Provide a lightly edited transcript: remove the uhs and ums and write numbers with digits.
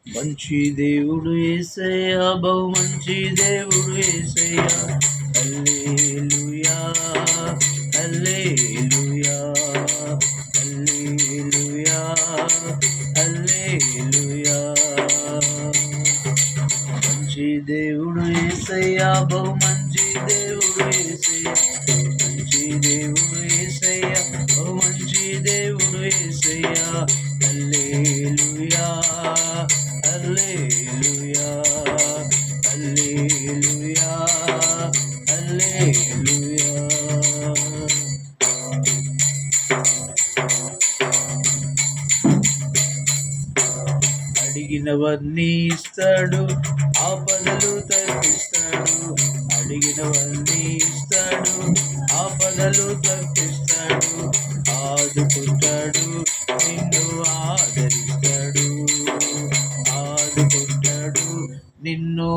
మంచి దేవుడు యేసయ్యా, బహు మంచి దేవుడు యేసయ్యా. హల్లెలూయా హల్లెలూయా హల్లెలూయా హల్లెలూయా. మంచి దేవుడు యేసయ్యా, బహు మంచి దేవుడు యేసయ్యా. మంచి దేవుడు యేసయ్యా, బహు మంచి దేవుడు యేసయ్యా. హల్లెలూయా హల్లెలూయా హల్లెలూయా హల్లెలూయా. అడిగినవన్నీ ఇస్తాడు, ఆపదలు తప్పిస్తాడు. అడిగినవన్నీ ఇస్తాడు, ఆపదలు తప్పిస్తాడు. ఆదుకుంటాడు, నిన్ను ఆదరిస్తాడు. ఆదుకుంటాడు, నిన్ను